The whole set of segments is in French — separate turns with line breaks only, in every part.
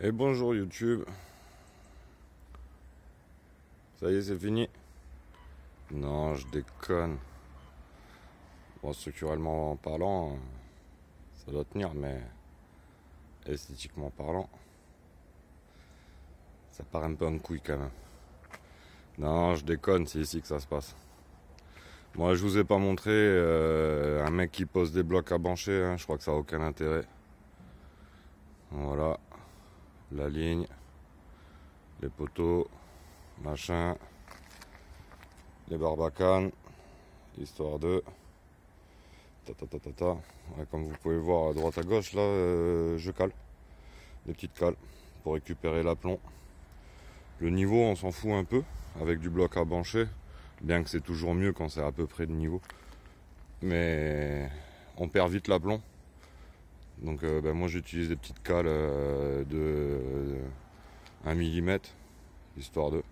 Et bonjour YouTube. Ça y est, c'est fini? Non, je déconne. Bon, structurellement parlant, ça doit tenir, mais esthétiquement parlant, ça part un peu en couille quand même. Non, je déconne, c'est ici que ça se passe. Moi, je vous ai pas montré un mec qui pose des blocs à bancher, hein, je crois que ça a aucun intérêt. Voilà, la ligne, les poteaux, machin, les barbacanes, histoire de... Ouais, comme vous pouvez le voir à droite à gauche, là, je cale. Des petites cales pour récupérer l'aplomb. Le niveau, on s'en fout un peu, avec du bloc à bancher. Bien que c'est toujours mieux quand c'est à peu près de niveau. Mais on perd vite l'aplomb. Donc moi j'utilise des petites cales de 1 mm, histoire de...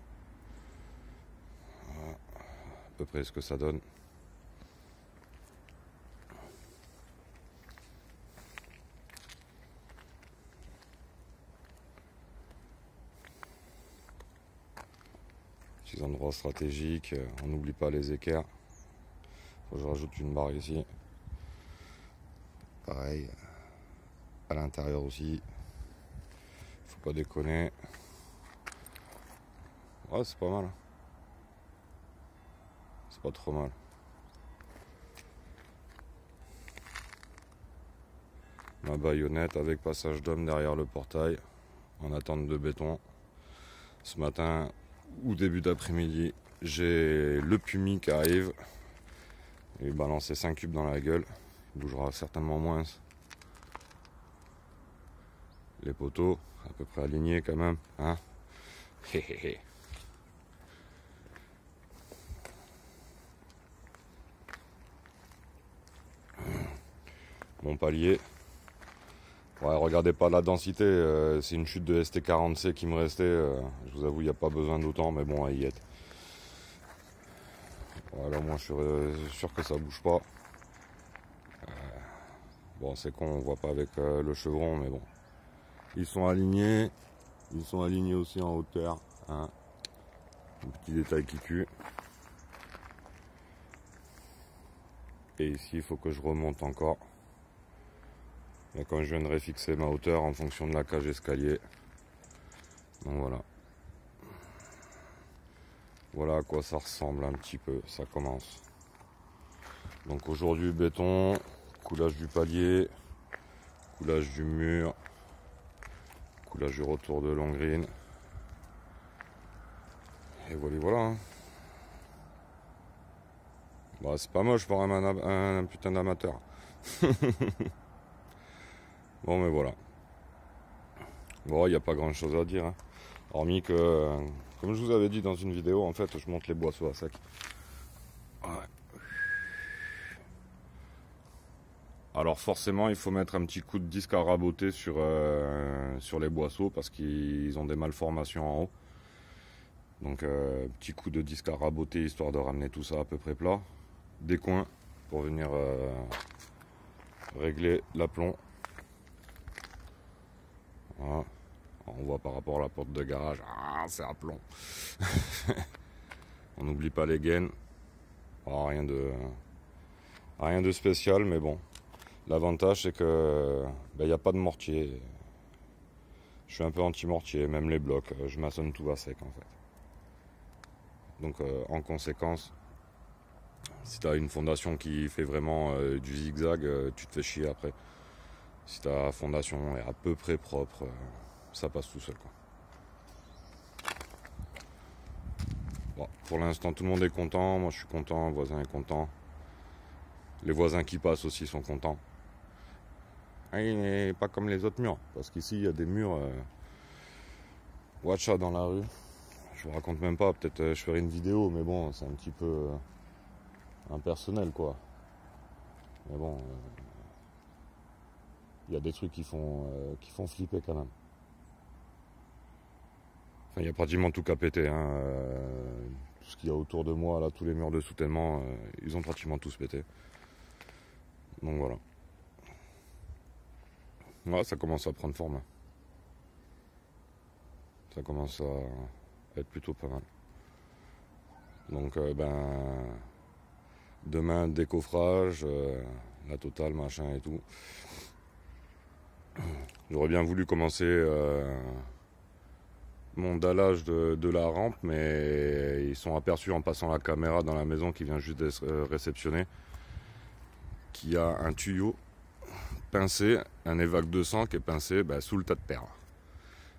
Voilà, à peu près ce que ça donne. Petits endroits stratégiques, on n'oublie pas les équerres. Faut que je rajoute une barre ici. Pareil, à l'intérieur aussi. Faut pas déconner. Ouais, c'est pas mal. C'est pas trop mal. Ma baïonnette avec passage d'homme derrière le portail en attente de béton. Ce matin ou début d'après-midi, j'ai le Pumi qui arrive. Il balancer 5 cubes dans la gueule. Il bougera certainement moins. Les poteaux, à peu près alignés quand même. Hein. Mon palier. Ouais, regardez pas la densité, c'est une chute de ST40C qui me restait. Je vous avoue, il n'y a pas besoin d'autant, mais bon, à y être. Voilà, moi je suis sûr que ça bouge pas. Bon, c'est con, on voit pas avec le chevron, mais bon. Ils sont alignés aussi en hauteur. Hein. Un petit détail qui tue. Et ici, il faut que je remonte encore. Là, quand je viens de réfixer ma hauteur en fonction de la cage escalier. Donc voilà. Voilà à quoi ça ressemble un petit peu, ça commence. Donc aujourd'hui béton, coulage du palier, coulage du mur, coulage du retour de long green. Et voilà. Hein. Bah, c'est pas moche pour un putain d'amateur. Bon mais voilà. Bon, il n'y a pas grand chose à dire. Hein. Hormis que, comme je vous avais dit dans une vidéo, en fait, je monte les boisseaux à sec. Ouais. Alors forcément, il faut mettre un petit coup de disque à raboter sur les boisseaux parce qu'ils ont des malformations en haut. Donc petit coup de disque à raboter histoire de ramener tout ça à peu près plat. Des coins pour venir régler l'aplomb. Voilà. On voit par rapport à la porte de garage, ah, c'est à plomb. On n'oublie pas les gaines. Oh, rien de spécial, mais bon. L'avantage c'est que il n'y a pas de mortier. Je suis un peu anti-mortier, même les blocs, je maçonne tout à sec en fait. Donc en conséquence, si tu as une fondation qui fait vraiment du zigzag, tu te fais chier après. Si ta fondation est à peu près propre, ça passe tout seul quoi. Bon, pour l'instant tout le monde est content, moi je suis content, le voisin est content. Les voisins qui passent aussi sont contents. Et pas comme les autres murs, parce qu'ici il y a des murs watcha dans la rue. Je vous raconte même pas, peut-être je ferai une vidéo, mais bon, c'est un petit peu impersonnel quoi. Mais bon, il y a des trucs qui font flipper quand même. Enfin, il y a pratiquement tout qu'à péter. Hein. Tout ce qu'il y a autour de moi, là, tous les murs de soutènement, ils ont pratiquement tous pété. Donc voilà. Ouais, ça commence à prendre forme. Ça commence à être plutôt pas mal. Donc demain décoffrage, la totale, machin et tout. J'aurais bien voulu commencer mon dallage de la rampe, mais ils sont aperçus en passant la caméra dans la maison qui vient juste d'être réceptionnée, qu'il y a un tuyau pincé, un Evac 200 qui est pincé sous le tas de terre.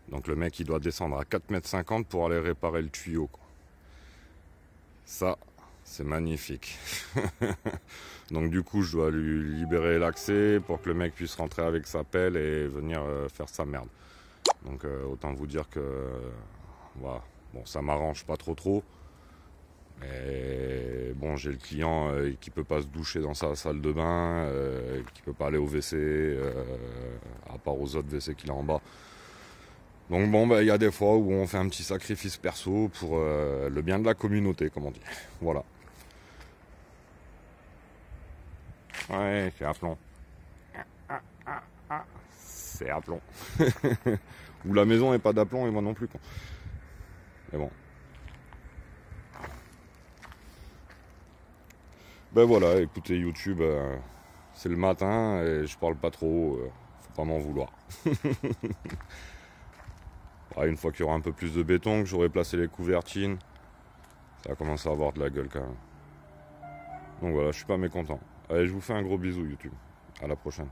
Donc le mec il doit descendre à 4,50 m pour aller réparer le tuyau, quoi. Ça, c'est magnifique. Donc du coup je dois lui libérer l'accès pour que le mec puisse rentrer avec sa pelle et venir faire sa merde. Donc autant vous dire que voilà. Bon, ça m'arrange pas trop. Mais bon, j'ai le client qui peut pas se doucher dans sa salle de bain, qui peut pas aller au WC, à part aux autres WC qu'il a en bas. Donc bon, il y a des fois où on fait un petit sacrifice perso pour le bien de la communauté, comme on dit. Voilà. Ouais, c'est à plomb. C'est à plomb. Ou la maison n'est pas d'aplomb et moi non plus, quoi. Mais bon. Ben voilà, écoutez YouTube, c'est le matin et je parle pas trop, faut pas m'en vouloir. Une fois qu'il y aura un peu plus de béton, que j'aurai placé les couvertines, ça va commencer à avoir de la gueule quand même. Donc voilà, je suis pas mécontent. Allez, je vous fais un gros bisou YouTube. À la prochaine.